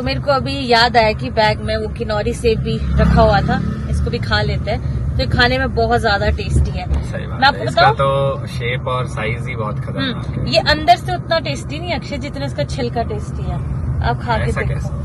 तो मेरे को अभी याद आया कि बैग में वो किनौरी सेब भी रखा हुआ था, इसको भी खा लेते हैं। तो खाने में बहुत ज्यादा टेस्टी है। सही बात मैं आपको है। बताऊं, तो शेप और साइज ही बहुत खतरनाक है। ये अंदर से उतना टेस्टी नहीं अक्षय जितना इसका छिलका टेस्टी है। आप खा के देखो।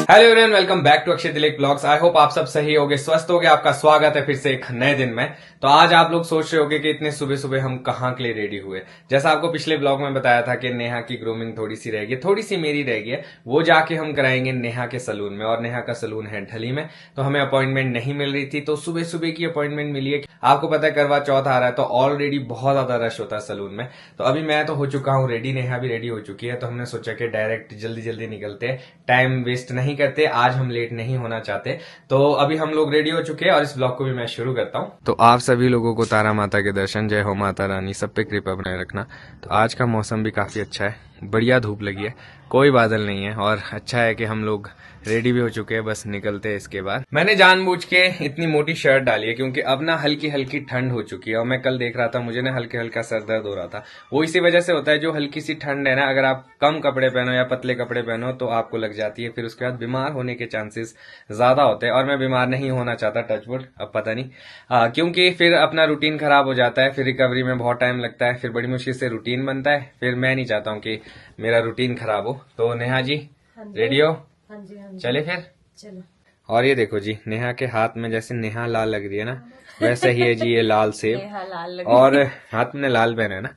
Hello everyone, welcome back to Akshay Tilak blogs. I hope आप सब सही होगे, स्वस्थ होगे। आपका स्वागत है फिर से एक नए दिन में। तो आज आप लोग सोच रहे होगे कि इतने सुबह सुबह हम कहाँ के लिए रेडी हुए। जैसा आपको पिछले ब्लॉग में बताया था कि नेहा की ग्रूमिंग थोड़ी सी रह गई, थोड़ी सी मेरी रह गई है, वो जाके हम कराएंगे नेहा के सलून में। और नेहा का सलून है ढली में, तो हमें अपॉइंटमेंट नहीं मिल रही थी, तो सुबह सुबह की अपॉइंटमेंट मिली है। आपको पता है करवा चौथ आ रहा है, तो ऑलरेडी बहुत ज्यादा रश होता है सलून में। तो अभी मैं तो हो चुका हूँ रेडी, नेहा भी रेडी हो चुकी है। तो हमने सोचा कि डायरेक्ट जल्दी जल्दी निकलते हैं, टाइम वेस्ट नहीं करते। आज हम लेट नहीं होना चाहते। तो अभी हम लोग रेडी हो चुके हैं और इस ब्लॉग को भी मैं शुरू करता हूँ। तो आप सभी लोगों को तारा माता के दर्शन, जय हो माता रानी, सब पे कृपा बनाए रखना। तो आज का मौसम भी काफी अच्छा है, बढ़िया धूप लगी है, कोई बादल नहीं है। और अच्छा है कि हम लोग रेडी भी हो चुके हैं, बस निकलते हैं इसके बाद। मैंने जानबूझ के इतनी मोटी शर्ट डाली है क्योंकि अब ना हल्की हल्की ठंड हो चुकी है। और मैं कल देख रहा था, मुझे ना हल्के हल्का सर दर्द हो रहा था। वो इसी वजह से होता है, जो हल्की सी ठंड है ना, अगर आप कम कपड़े पहनो या पतले कपड़े पहनो तो आपको लग जाती है, फिर उसके बाद बीमार होने के चांसेस ज्यादा होते हैं। और मैं बीमार नहीं होना चाहता, टचवुड, अब पता नहीं क्योंकि फिर अपना रूटीन खराब हो जाता है, फिर रिकवरी में बहुत टाइम लगता है, फिर बड़ी मुश्किल से रूटीन बनता है। फिर मैं नहीं चाहता हूँ कि मेरा रूटीन खराब हो। तो नेहा जी रेडी हो? हाँ जी। चले फिर चलो। और ये देखो जी, नेहा के हाथ में जैसे नेहा लाल लग रही है ना, वैसे ही है जी ये लाल सेब। लाल लगी। और हाथ में लाल पहना है ना।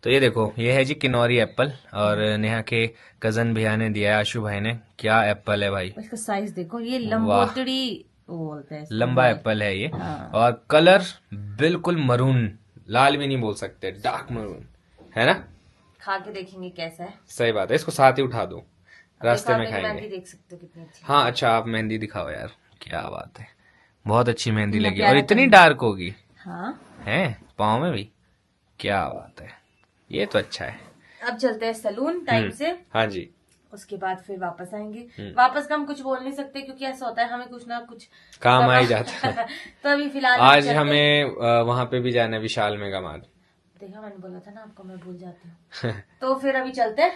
तो ये देखो, ये है जी किनौरी एप्पल। और नेहा के कजन भैया ने दिया है, आशु भाई ने। क्या एप्पल है भाई, इसका साइज देखो, ये लंबोतड़ी बोलते हैं, लंबा एप्पल है ये। हाँ। और कलर बिल्कुल मरून, लाल भी नहीं बोल सकते, डार्क मरून है ना। खा के देखेंगे कैसा है। सही बात है, इसको साथ ही उठा दो, रास्ते में मेहंदी खाएंगे। देख सकते हो कितनी अच्छी। हाँ अच्छा, आप मेहंदी दिखाओ यार, क्या बात है, बहुत अच्छी मेहंदी लगी। प्यारा और इतनी डार्क होगी हाँ। है पाँव में भी, क्या बात है, ये तो अच्छा है। अब चलते हैं सलून टाइम से। हाँ जी। उसके बाद फिर वापस आएंगे। वापस का हम कुछ बोल नहीं सकते क्योंकि ऐसा होता है, हमें कुछ ना कुछ काम आ ही जाता है। तो अभी फिलहाल आज हमें वहाँ पे भी जाना है, विशाल मेगा मार्ट। देखा, मैंने बोला था ना आपको, मैं भूल जाती हूँ। तो फिर अभी चलते हैं।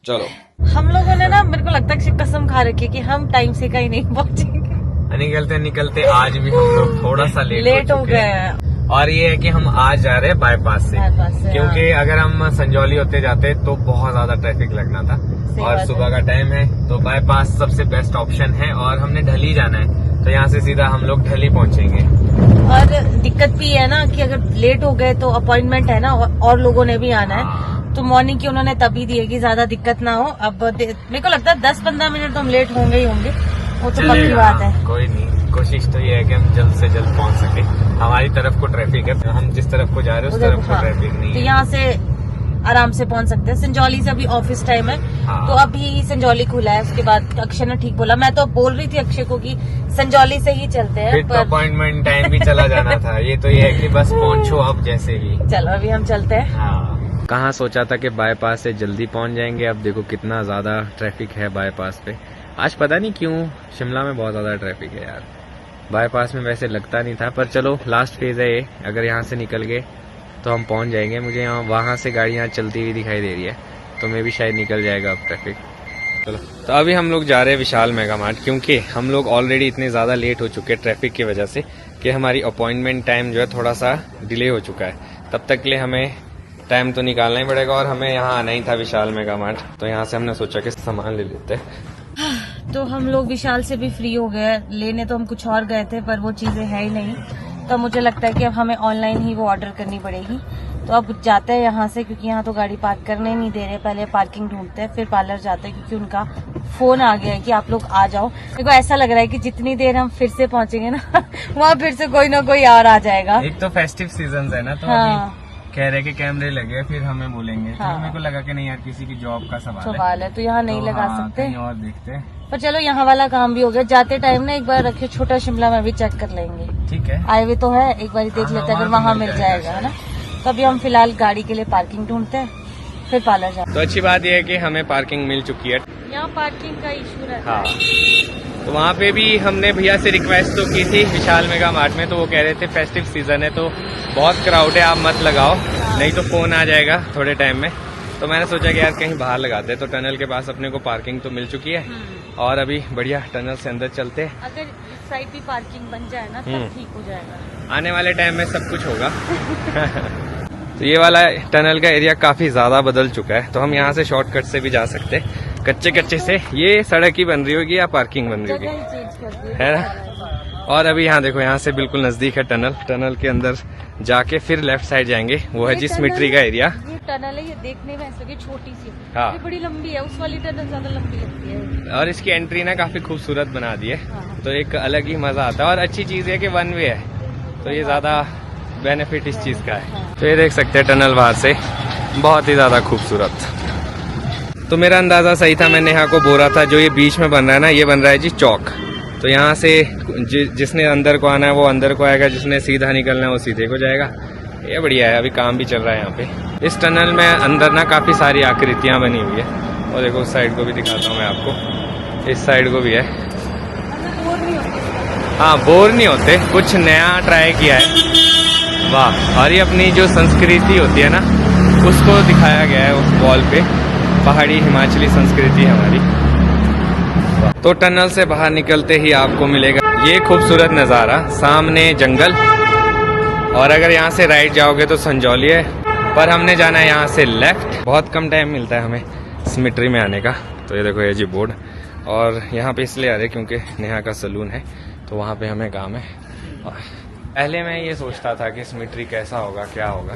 चलो। हम लोगों ने ना, मेरे को लगता है कि कसम खा रखी है कि हम टाइम से कहीं नहीं पहुंचेंगे। निकलते निकलते आज भी हम लोग थोड़ा सा लेट हो गए हैं। और ये है कि हम आज जा रहे हैं बाईपास से, क्योंकि अगर हम संजौली होते जाते तो बहुत ज्यादा ट्रैफिक लगना था। और सुबह का टाइम है, तो बाईपास सबसे बेस्ट ऑप्शन है। और हमने ढली जाना है, तो यहाँ से सीधा हम लोग ढली पहुंचेंगे। और दिक्कत भी है ना कि अगर लेट हो गए तो अपॉइंटमेंट है ना, और लोगों ने भी आना है, तो मॉर्निंग की उन्होंने तभी दी है कि ज्यादा दिक्कत ना हो। अब मेरे को लगता है 10-15 मिनट तो हम लेट होंगे ही होंगे, वो तो पक्की बात है। कोई नहीं, कोशिश तो ये है कि हम जल्द से जल्द पहुंच सके। हमारी तरफ को ट्रैफिक है, हम जिस तरफ को जा रहे हैं उस तरफ को ट्रैफिक नहीं है, तो यहाँ से आराम से पहुंच सकते हैं। संजौली से अभी ऑफिस टाइम है, तो अभी संजौली खुला है। उसके बाद अक्षय ने ठीक बोला, मैं तो बोल रही थी अक्षय को कि संजौली से ही चलते हैं, फिर तो अपॉइंटमेंट टाइम भी चला जाना था। ये तो ये है कि बस पहुंचो अब जैसे ही। चलो अभी हम चलते हैं। हाँ, कहाँ सोचा था कि बाईपास से जल्दी पहुंच जाएंगे, अब देखो कितना ज्यादा ट्रैफिक है बाईपास पे। आज पता नहीं क्यों शिमला में बहुत ज्यादा ट्रैफिक है यार। बाईपास में वैसे लगता नहीं था, पर चलो लास्ट फेज है ये। अगर यहाँ से निकल गए तो हम पहुंच जाएंगे। मुझे यहाँ वहां से गाड़ियाँ चलती हुई दिखाई दे रही है, तो मैं भी शायद निकल जाएगा अब ट्रैफिक। चलो, तो अभी हम लोग जा रहे हैं विशाल मेगा मार्ट, क्योंकि हम लोग ऑलरेडी इतने ज़्यादा लेट हो चुके हैं ट्रैफिक की वजह से कि हमारी अपॉइंटमेंट टाइम जो है थोड़ा सा डिले हो चुका है। तब तक के लिए हमें टाइम तो निकालना ही पड़ेगा। और हमें यहाँ आना ही था विशाल मेगा मार्ट, तो यहाँ से हमने सोचा कि सामान ले लेते हैं। तो हम लोग विशाल से भी फ्री हो गए। लेने तो हम कुछ और गए थे, पर वो चीजें है ही नहीं, तो मुझे लगता है कि अब हमें ऑनलाइन ही वो ऑर्डर करनी पड़ेगी। तो अब जाते हैं यहाँ से, क्योंकि यहाँ तो गाड़ी पार्क करने नहीं दे रहे। पहले पार्किंग ढूंढते हैं, फिर पार्लर जाते हैं, क्योंकि उनका फोन आ गया है कि आप लोग आ जाओ। मेरे को ऐसा लग रहा है कि जितनी देर हम फिर से पहुंचेंगे ना वहाँ फिर से कोई ना कोई और आ जाएगा। एक तो फेस्टिव सीजन है ना, तो हाँ, कह रहे कि कैमरे लगे, फिर हमें बोलेंगे। हाँ। मेरे को लगा कि नहीं यार, किसी की जॉब का सवाल है, तो यहाँ नहीं तो लगा हाँ, सकते। कहीं और देखते हैं। पर चलो, यहाँ वाला काम भी हो गया। जाते टाइम ना एक बार रखे छोटा शिमला में भी चेक कर लेंगे। ठीक है, आए हुए तो है, एक बार देख लेते हैं, अगर वहाँ मिल जाएगा, है ना। तो अभी हम फिलहाल गाड़ी के लिए पार्किंग ढूंढते हैं, फिर पार्लर जाते हैं। तो अच्छी बात यह है कि हमें पार्किंग मिल चुकी है। यहाँ पार्किंग का इशू रहता हाँ, तो वहाँ पे भी हमने भैया से रिक्वेस्ट तो की थी विशाल मेगा मार्ट में, तो वो कह रहे थे फेस्टिव सीजन है तो बहुत क्राउड है, आप मत लगाओ, नहीं तो फोन आ जाएगा थोड़े टाइम में। तो मैंने सोचा कि यार कहीं बाहर लगाते हैं। तो टनल के पास अपने को पार्किंग तो मिल चुकी है और अभी बढ़िया टनल से अंदर चलते हैं। अगर इस साइड भी पार्किंग बन जाए ना तब ठीक हो जाएगा। आने वाले टाइम में सब कुछ होगा। तो ये वाला टनल का एरिया काफी ज्यादा बदल चुका है, तो हम यहाँ से शॉर्टकट से भी जा सकते हैं। कच्चे से ये सड़क ही बन रही होगी या पार्किंग बन रही होगी, जगह ही चेंज कर दी है ना। और अभी यहाँ देखो, यहाँ से बिल्कुल नजदीक है टनल। टनल के अंदर जाके फिर लेफ्ट साइड जाएंगे, वो है जी स्मिट्री का एरिया। ये टनल है, ये देखने में ऐसा लगे छोटी सी, हाँ। ये बड़ी लंबी है, उस वाली टनल ज्यादा लंबी लगती है। और इसकी एंट्री ना काफी खूबसूरत बना दी है, हाँ। तो एक अलग ही मजा आता है। और अच्छी चीज है कि वन वे है, तो ये ज्यादा बेनिफिट इस चीज का है। तो ये देख सकते हैं टनल बाहर से बहुत ही ज्यादा खूबसूरत। तो मेरा अंदाजा सही था, मैं नेहा को बोल रहा था जो ये बीच में बन रहा है ना, ये बन रहा है जी चौक। तो यहाँ से जिसने अंदर को आना है वो अंदर को आएगा, जिसने सीधा निकलना है वो सीधे को जाएगा। ये बढ़िया है, अभी काम भी चल रहा है यहाँ पे। इस टनल में अंदर ना काफी सारी आकृतियां बनी हुई है, और देखो उस साइड को भी दिखाता हूँ मैं आपको, इस साइड को भी है। हाँ, बोर नहीं होते, कुछ नया ट्राई किया है। वाह, और ये अपनी जो संस्कृति होती है ना उसको दिखाया गया है उस वॉल पे, पहाड़ी हिमाचली संस्कृति है हमारी। तो टनल से बाहर निकलते ही आपको मिलेगा ये खूबसूरत नज़ारा, सामने जंगल, और अगर यहाँ से राइट जाओगे तो संजौली है, पर हमने जाना है यहाँ से लेफ्ट। बहुत कम टाइम मिलता है हमें स्मिट्री में आने का। तो ये देखो ये जी बोर्ड, और यहाँ पे इसलिए आ रहे क्योंकि नेहा का सलून है, तो वहाँ पे हमें काम है। पहले मैं ये सोचता था कि स्मिट्री कैसा होगा, क्या होगा।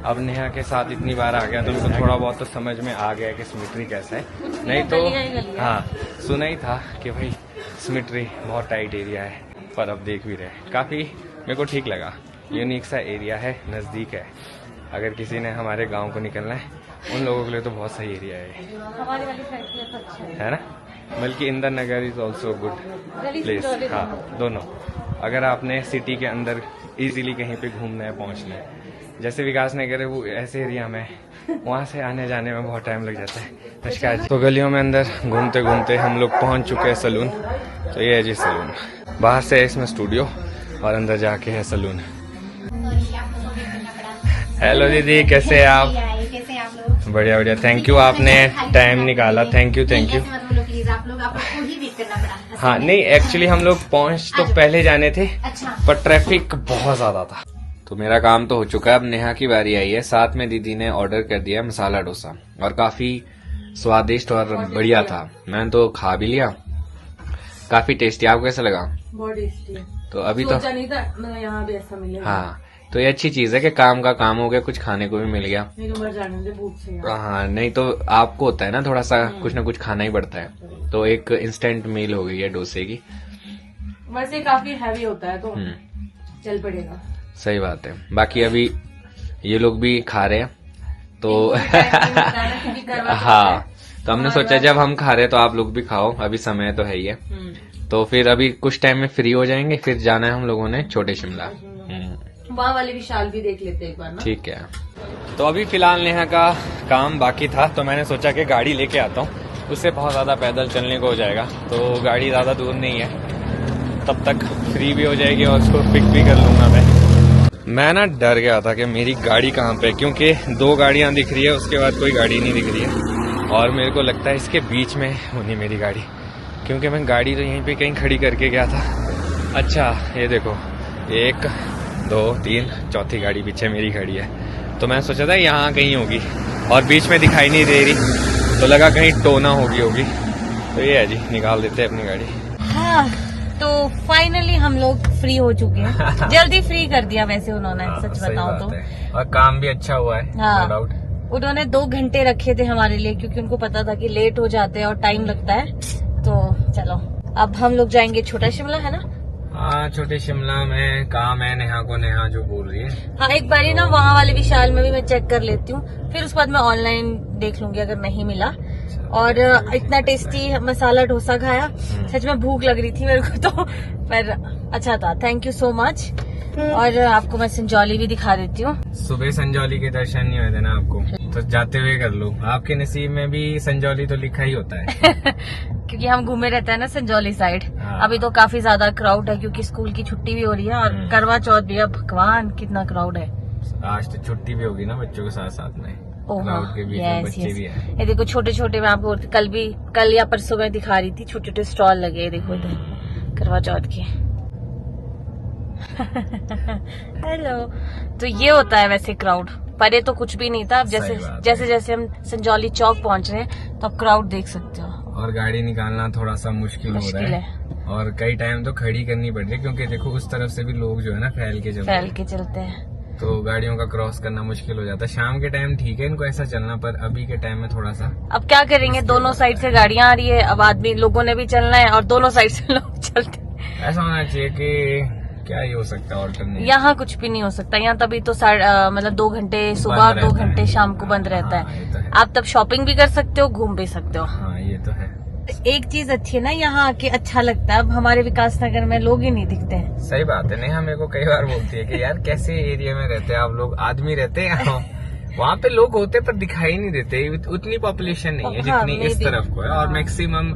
अब नेहा के साथ इतनी बार आ गया तो उनको थोड़ा बहुत तो समझ में आ गया कि स्मिट्री कैसा है। नहीं तो हाँ, सुना ही था कि भाई स्मिट्री बहुत टाइट एरिया है, पर अब देख भी रहे, काफ़ी मेरे को ठीक लगा। यूनिक सा एरिया है, नज़दीक है। अगर किसी ने हमारे गांव को निकलना है उन लोगों के लिए तो बहुत सही एरिया है, हमारे वाली साइड के लिए तो अच्छा है ना। बल्कि Indira Nagar is also good place. हाँ, दोनों। अगर आपने सिटी के अंदर इजीली कहीं पे घूमना है, पहुंचना है, जैसे विकास नगर है वो ऐसे एरिया में, वहाँ से आने जाने में बहुत टाइम लग जाता है। तो गलियों में अंदर घूमते घूमते हम लोग पहुंच चुके हैं सलून। तो ये है जी सलून, बाहर से है इसमें स्टूडियो और अंदर जाके है सलून। हेलो दीदी, कैसे हैं आप? बढ़िया बढ़िया, थैंक यू, आपने टाइम निकाला, थैंक यू थैंक यू। हाँ नहीं, एक्चुअली हम लोग पहुंच तो पहले जाने थे, पर ट्रैफिक बहुत ज्यादा था। तो मेरा काम तो हो चुका है, अब नेहा की बारी आई है। साथ में दीदी ने ऑर्डर कर दिया मसाला डोसा, और काफी स्वादिष्ट और बढ़िया था। मैंने तो खा भी लिया, काफी टेस्टी। आपको कैसा लगा? बहुत टेस्टी है। तो अभी तो नहीं था मतलब यहाँ भी ऐसा मिलेगा। हाँ, तो ये अच्छी चीज है कि काम का काम हो गया, कुछ खाने को भी मिल गया। नहीं तो मर जाने दे भूख से। हाँ, नहीं तो आपको होता है ना थोड़ा सा कुछ ना कुछ खाना ही पड़ता है। तो एक इंस्टेंट मील हो गई है डोसे की। वैसे काफी हैवी होता है तो चल पड़ेगा। सही बात है। बाकी अभी ये लोग भी खा रहे हैं, तो हाँ, तो हमने सोचा जब हम खा रहे हैं तो आप लोग भी खाओ, अभी समय तो है ही है। तो फिर अभी कुछ टाइम में फ्री हो जाएंगे, फिर जाना है हम लोगों ने छोटे शिमला। वहाँ वाली विशाल भी देख लेते एक बार ना। ठीक है। तो अभी फिलहाल नेहा का काम बाकी था, तो मैंने सोचा कि गाड़ी लेके आता हूँ, उससे बहुत ज्यादा पैदल चलने को हो जाएगा। तो गाड़ी ज्यादा दूर नहीं है, तब तक फ्री भी हो जाएगी और उसको पिक भी कर लूंगा मैं ना डर गया था कि मेरी गाड़ी कहाँ पे, क्योंकि 2 गाड़ियाँ दिख रही है, उसके बाद कोई गाड़ी नहीं दिख रही है, और मेरे को लगता है इसके बीच में होनी मेरी गाड़ी, क्योंकि मैं गाड़ी तो यहीं पे कहीं खड़ी करके गया था। अच्छा ये देखो, 1 2 3 चौथी गाड़ी पीछे मेरी खड़ी है। तो मैं सोचा था यहाँ कहीं होगी, और बीच में दिखाई नहीं दे रही, तो लगा कहीं टोना होगी। तो ये है जी, निकाल देते हैं अपनी गाड़ी। हाँ, तो फाइनली हम लोग फ्री हो चुके हैं। जल्दी फ्री कर दिया वैसे उन्होंने, सच बताऊं तो। और काम भी अच्छा हुआ है, हाँ, नो डाउट। उन्होंने 2 घंटे रखे थे हमारे लिए, क्योंकि उनको पता था कि लेट हो जाते हैं और टाइम लगता है। तो चलो, अब हम लोग जाएंगे छोटा शिमला, है ना? हाँ, छोटे शिमला में काम है नेहा को, नेहा जो बोल रही है। हाँ, एक बारी ना वहाँ वाले विशाल में भी मैं चेक कर लेती हूँ, फिर उसके बाद मैं ऑनलाइन देख लूंगी अगर नहीं मिला। और इतना टेस्टी मसाला डोसा खाया, सच में भूख लग रही थी मेरे को तो, पर अच्छा था। Thank you so much. और आपको मैं संजौली भी दिखा देती हूँ। सुबह संजौली के दर्शन नहीं हुए थे ना आपको, तो जाते हुए कर लो। आपके नसीब में भी संजौली तो लिखा ही होता है। क्योंकि हम घूमे रहते हैं ना संजौली साइड। हाँ। अभी तो काफी ज्यादा क्राउड है, क्योंकि स्कूल की छुट्टी भी हो रही है, और करवा चौथ भी है। भगवान कितना क्राउड है। आज तो छुट्टी भी होगी ना बच्चों के साथ साथ में। क्राउड के बीच में बच्चे भी हैं। ये देखो छोटे छोटे, मैं आपको कल या परसों में दिखा रही थी, छोटे छोटे स्टॉल लगे हैं, देखो इधर करवा चौथ के। हेलो। तो ये होता है वैसे क्राउड, परे तो कुछ भी नहीं था। अब जैसे हम संजौली चौक पहुंच रहे हैं तो अब क्राउड देख सकते हो। और गाड़ी निकालना थोड़ा सा मुश्किल हो रहा है और कई टाइम तो खड़ी करनी पड़ रही है, क्योंकि देखो उस तरफ से भी लोग जो है ना फैल के चलते हैं, तो गाड़ियों का क्रॉस करना मुश्किल हो जाता है। शाम के टाइम ठीक है इनको ऐसा चलना, पर अभी के टाइम में थोड़ा सा अब क्या करेंगे, दोनों साइड से गाड़ियां आ रही है, अब आदमी लोगों ने भी चलना है और दोनों साइड से लोग चलते हैं। ऐसा होना चाहिए कि क्या ही हो सकता है ऑल्टरनेट। यहाँ कुछ भी नहीं हो सकता, यहाँ तभी तो मतलब 2 घंटे सुबह और 2 घंटे शाम को बंद रहता है। आप तब शॉपिंग भी कर सकते हो, घूम भी सकते हो। हाँ ये तो है। एक चीज अच्छी है ना यहाँ आके, अच्छा लगता है। अब हमारे विकास नगर में लोग ही नहीं दिखते हैं। सही बात है। नेहा मेरे को कई बार बोलती है कि यार कैसे एरिया में रहते हैं आप लोग, आदमी रहते हैं वहाँ पे लोग होते पर दिखाई नहीं देते, उतनी पॉपुलेशन नहीं है जितनी इस तरफ को है। और मैक्सिमम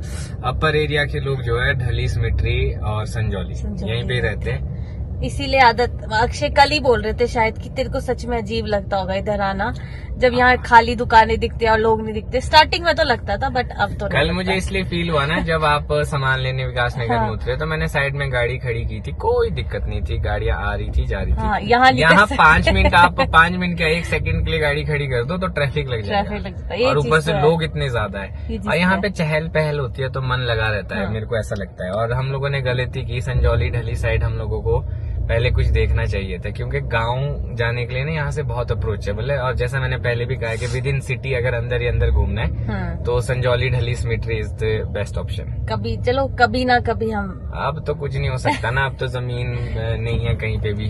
अपर एरिया के लोग जो है ढली, सिमिट्री और संजौली यहीं पे रहते हैं। इसीलिए आदत, अक्षय कल ही बोल रहे थे शायद कि तेरे को सच में अजीब लगता होगा इधर आना, जब यहाँ खाली दुकानें दिखते और लोग नहीं दिखते। स्टार्टिंग में तो लगता था, बट अब तो कल मुझे इसलिए फील हुआ ना, जब आप सामान लेने विकास नगर में उतरे तो मैंने साइड में गाड़ी खड़ी की थी, कोई दिक्कत नहीं थी, गाड़ियाँ आ रही थी जा रही थी। यहाँ 5 मिनट आप 5 मिनट का 1 सेकंड के लिए गाड़ी खड़ी कर दो तो ट्रैफिक लग जाएगा, और ऊपर से लोग इतने ज्यादा है और यहाँ पे चहल पहल होती है तो मन लगा रहता है। मेरे को ऐसा लगता है। और हम लोगों ने गलती की, संजौली ढली साइड हम लोगों को पहले कुछ देखना चाहिए था, क्योंकि गांव जाने के लिए ना यहाँ से बहुत अप्रोचेबल है। और जैसा मैंने पहले भी कहा है कि विद इन सिटी अगर अंदर ही अंदर घूमना है तो Sanjauli Dhalli cemetery is the best option. कभी ना कभी हम, अब तो कुछ नहीं हो सकता ना, अब तो जमीन नहीं है कहीं पे भी,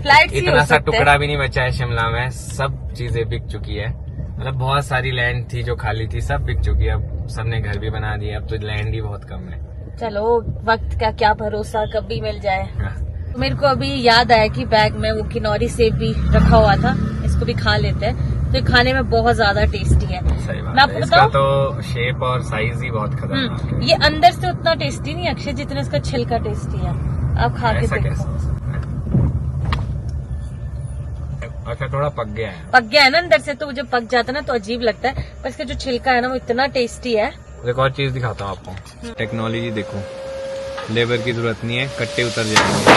फ्लाइट इतना सा टुकड़ा भी नहीं बचा है शिमला में, सब चीजें बिक चुकी है। मतलब बहुत सारी लैंड थी जो खाली थी, सब बिक चुकी है, अब सबने घर भी बना दिया, अब तो लैंड ही बहुत कम है। चलो वक्त का क्या भरोसा, कभी मिल जाए। मेरे को अभी याद आया कि बैग में वो किनौरी सेब भी रखा हुआ था, इसको भी खा लेते हैं। तो खाने में बहुत ज्यादा टेस्टी है। सही बात मैं आपको बताऊं, तो शेप और साइज ही बहुत खतरनाक है। ये अंदर से उतना टेस्टी नहीं अक्षय जितना इसका छिलका टेस्टी है। आप खा के देखो। अच्छा थोड़ा पक गया है ना अंदर से, तो जब पक जाता है ना तो अजीब लगता है, पर इसका जो छिलका है ना वो इतना टेस्टी है। एक और चीज दिखाता हूँ आपको, टेक्नोलॉजी देखो, लेबर की जरूरत नहीं है, कट्टे उतर जाएंगे,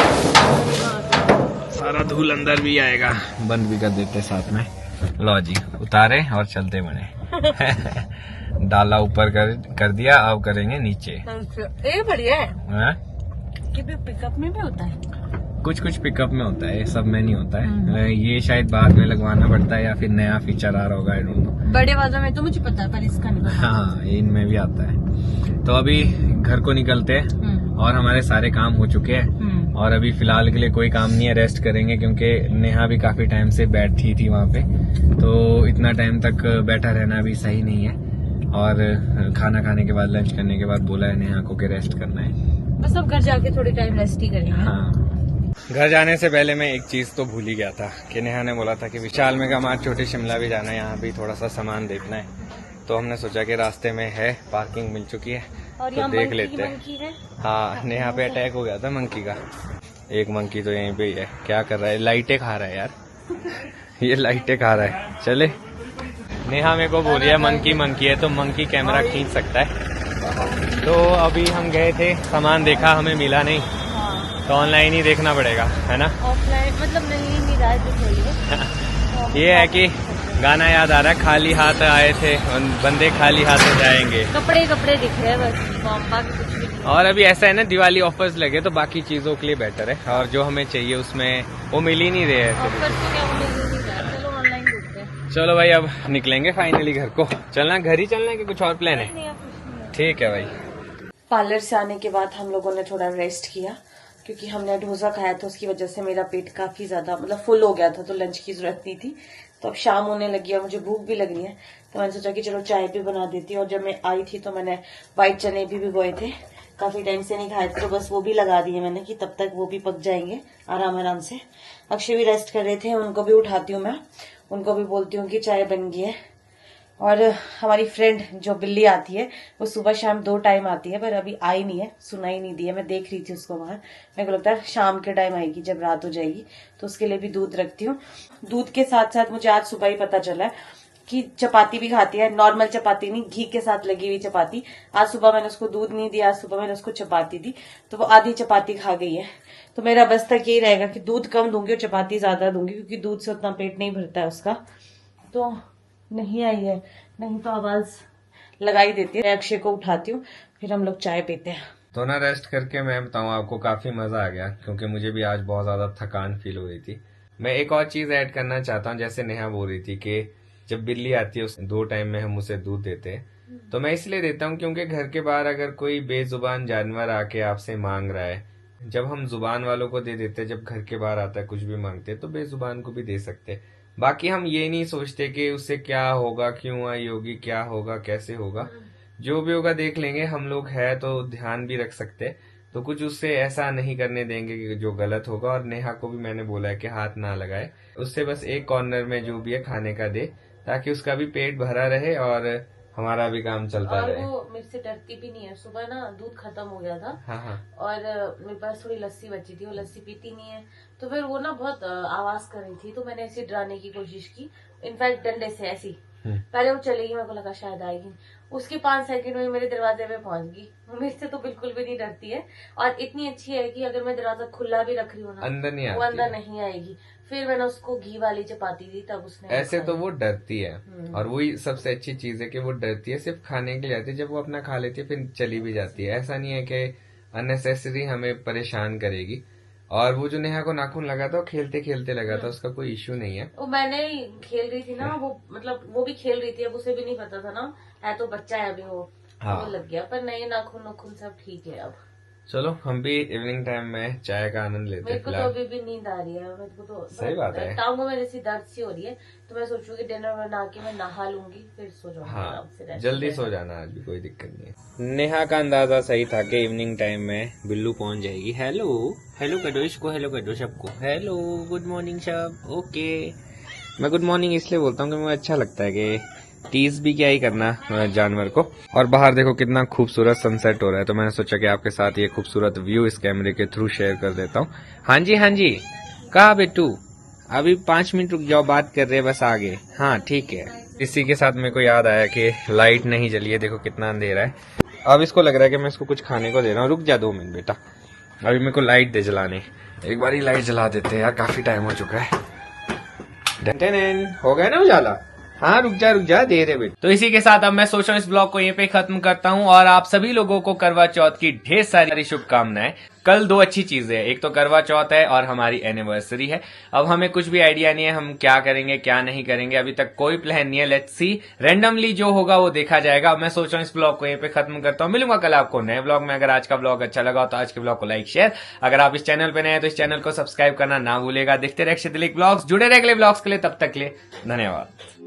सारा धूल अंदर भी आएगा। बंद भी कर देते साथ में। लो जी, उतारे और चलते बने। डाला ऊपर कर दिया, अब करेंगे नीचे। ये बढ़िया है कि पिकअप में भी होता है, कुछ पिकअप में होता है, सब में नहीं होता है। ये शायद बाद में लगवाना पड़ता है या फिर नया फीचर आ रहा होगा, आई डोंट नो। बड़े वालों में तो मुझे पता है, पर इसका नहीं पता। हाँ, इनमें भी आता है। तो अभी घर को निकलते हैं और हमारे सारे काम हो चुके हैं और अभी फिलहाल के लिए कोई काम नहीं है, रेस्ट करेंगे, क्योंकि नेहा भी काफी टाइम से बैठी थी वहाँ पे, तो इतना टाइम तक बैठा रहना भी सही नहीं है। और खाना खाने के बाद, लंच करने के बाद बोला है नेहा को कि रेस्ट करना है, बस अब घर जाके थोड़ी टाइम रेस्ट ही करेंगे। हाँ, घर जाने से पहले मैं एक चीज तो भूल ही गया था कि नेहा ने बोला था कि विशाल में हमारे छोटे शिमला भी जाना है, यहाँ भी थोड़ा सा सामान देखना है। तो हमने सोचा कि रास्ते में है, पार्किंग मिल चुकी है और तो देख लेते हैं। हाँ, नेहा पे अटैक हो गया था मंकी का। एक मंकी तो यहीं पे ही है, क्या कर रहा है, लाइटें खा रहा है यार। ये लाइटें खा रहा है। चले, नेहा मेरे को बोल रही है मंकी है, तो मंकी कैमरा खींच सकता है। तो अभी हम गए थे, सामान देखा, हमें मिला नहीं, तो ऑनलाइन ही देखना पड़ेगा, है ना। ऑफलाइन मतलब नहीं रहा है। ये है कि गाना याद आ रहा है, खाली हाथ आए थे बंदे खाली हाथ जाएंगे। कपड़े दिख रहे हैं बस, बाकी कुछ भी नहीं। और अभी ऐसा है ना, दिवाली ऑफर्स लगे तो बाकी चीजों के लिए बेटर है, और जो हमें चाहिए उसमें वो मिल ही नहीं रहे हैं। चलो ऑनलाइन देखते हैं। चलो भाई, अब निकलेंगे फाइनली घर को। चलना, घर ही चलना है कि कुछ और प्लान है? ठीक है भाई। पार्लर से आने के बाद हम लोगों ने थोड़ा रेस्ट किया, क्योंकि हमने डोसा खाया था, उसकी वजह से मेरा पेट काफी ज्यादा मतलब फुल हो गया था, तो लंच की जरूरत नहीं थी। तो अब शाम होने लगी और मुझे भूख भी लग रही है, तो मैंने सोचा कि चलो चाय भी बना देती हूँ। और जब मैं आई थी तो मैंने व्हाइट चने भी भिगोए थे, काफी टाइम से नहीं खाए थे, तो बस वो भी लगा दिए मैंने कि तब तक वो भी पक जाएंगे आराम से। अक्षय भी रेस्ट कर रहे थे, उनको भी उठाती हूँ मैं, उनको भी बोलती हूँ कि चाय बन गई है। और हमारी फ्रेंड जो बिल्ली आती है वो सुबह शाम 2 टाइम आती है, पर अभी आई नहीं है, सुनाई नहीं दी है। मैं देख रही थी उसको बाहर, मेरे को लगता है शाम के टाइम आएगी जब रात हो जाएगी, तो उसके लिए भी दूध रखती हूँ। दूध के साथ साथ मुझे आज सुबह ही पता चला है की चपाती भी खाती है, नॉर्मल चपाती नहीं, घी के साथ लगी हुई चपाती। आज सुबह मैंने उसको दूध नहीं दिया, आज सुबह मैंने उसको चपाती दी तो वो आधी चपाती खा गई है। तो मेरा बस तक यही रहेगा कि दूध कम दूंगी और चपाती ज्यादा दूंगी, क्योंकि दूध से उतना पेट नहीं भरता है उसका। तो नहीं आई है, नहीं तो आवाज लगाई देती है। अक्षय को उठाती हूँ, फिर हम लोग चाय पीते हैं। तो ना रेस्ट करके मैं बताऊं आपको काफी मजा आ गया, क्योंकि मुझे भी आज बहुत ज्यादा थकान फील हो रही थी। मैं एक और चीज ऐड करना चाहता हूँ, जैसे नेहा बोल रही थी कि जब बिल्ली आती है उस 2 टाइम में हम उसे दूध देते हैं, तो मैं इसलिए देता हूँ क्योंकि घर के बाहर अगर कोई बेजुबान जानवर आके आपसे मांग रहा है, जब हम जुबान वालों को दे देते हैं, जब घर के बाहर आता है कुछ भी मांगते हैं, तो बेजुबान को भी दे सकते हैं। बाकी हम ये नहीं सोचते कि उससे क्या होगा, क्यों आई होगी, क्या होगा, कैसे होगा। जो भी होगा देख लेंगे, हम लोग है तो ध्यान भी रख सकते, तो कुछ उससे ऐसा नहीं करने देंगे कि जो गलत होगा। और नेहा को भी मैंने बोला है कि हाथ ना लगाए, उससे बस एक कॉर्नर में जो भी है खाने का दे, ताकि उसका भी पेट भरा रहे और हमारा भी काम चलता और रहे। वो मेरे से डरती भी नहीं है। सुबह ना दूध खत्म हो गया था, हाँ। और मेरे पास थोड़ी लस्सी बची थी, वो लस्सी पीती नहीं है, तो फिर वो ना बहुत आवाज कर रही थी, तो मैंने ऐसे डराने की कोशिश की, इनफैक्ट डंडे से ऐसी। पहले वो चलेगी, मेरे को लगा शायद आएगी, उसके 5 सेकंड में मेरे दरवाजे पे पहुंच गई। वो मेरे से तो बिल्कुल भी नहीं डरती है, और इतनी अच्छी है कि अगर मैं दरवाजा खुला भी रख रही हूँ ना, अंदर नहीं वो आती अंदर है। नहीं आएगी। फिर मैंने उसको घी वाली चपाती दी, तब उसने ऐसे तो वो डरती है, हम्म। और वही सबसे अच्छी चीज है कि वो डरती है, सिर्फ खाने के लिए आती है। जब वो अपना खा लेती है फिर चली भी जाती है। ऐसा नहीं है कि अननेसेसरी हमें परेशान करेगी। और वो जो नेहा को नाखून लगा था, वो खेलते खेलते लगा था, उसका कोई इश्यू नहीं है। वो मैंने ही खेल रही थी ना, वो मतलब वो भी खेल रही थी, अब उसे भी नहीं पता था ना, है तो बच्चा है अभी वो। हाँ। वो लग गया, पर नहीं, नाखून नाखून सब ठीक है अब। चलो हम भी इवनिंग टाइम में चाय का आनंद लेते मेरे हैं को तो फिलहाल। अभी भी नींद आ रही है, मेरे को तो सही बात है। टांगों में जैसी दर्द सी हो रही है, तो मैं सोचूं कि डिनर बना के मैं नहा लूंगी, फिर सो जाऊंगी आराम से। हाँ, rest जल्दी करके। सो जाना, आज भी कोई दिक्कत नहीं है। नेहा का अंदाजा सही था कि इवनिंग टाइम में बिल्लू पहुंच जाएगी। हेलो हेलो कर दो इसको, हेलो कर दो सबको, हेलो गुड मॉर्निंग सब। ओके, मैं गुड मॉर्निंग इसलिए बोलता हूँ कि मुझे अच्छा लगता है कि टीज भी क्या ही करना जानवर को। और बाहर देखो कितना खूबसूरत सनसेट हो रहा है, तो मैंने सोचा कि आपके साथ ये खूबसूरत व्यू इस कैमरे के थ्रू शेयर कर देता हूँ। हाँ जी कहा बेटू, अभी 5 मिनट रुक जाओ, बात कर रहे बस आगे। हाँ ठीक है। इसी के साथ मेरे को याद आया कि लाइट नहीं जली है, देखो कितना अंधेरा है। अब इसको लग रहा है कि मैं इसको कुछ खाने को दे रहा हूँ। रुक जा 2 मिनट बेटा, अभी मेरे को लाइट दे जलाने। एक बार ही लाइट जला देते हैं यार, काफी टाइम हो चुका है। हो गया ना उजाला? हाँ रुक जा दे रहे बेटा। तो इसी के साथ अब मैं सोच रहा हूँ इस ब्लॉग को यहीं पे खत्म करता हूँ, और आप सभी लोगों को करवा चौथ की ढेर सारी शुभकामनाएं। कल 2 अच्छी चीजें हैं, एक तो करवा चौथ है और हमारी एनिवर्सरी है। अब हमें कुछ भी आइडिया नहीं है हम क्या करेंगे क्या नहीं करेंगे, अभी तक कोई प्लान नहीं है। लेट्स सी, रैंडमली जो होगा वो देखा जाएगा। अब मैं सोच रहा हूँ इस ब्लॉग को यहीं पे खत्म करता हूँ। मिलूंगा कल आपको नए ब्लॉग में। अगर आज का ब्लॉग अच्छा लगा तो आज के ब्लॉग को लाइक शेयर, अगर आप इस चैनल पे नए हैं तो इस चैनल को सब्सक्राइब करना ना भूलेगा। देखते रहे अक्षय दिलीप ब्लॉग्स, जुड़े रहे अगले ब्लॉग्स के लिए। तब तक के लिए धन्यवाद।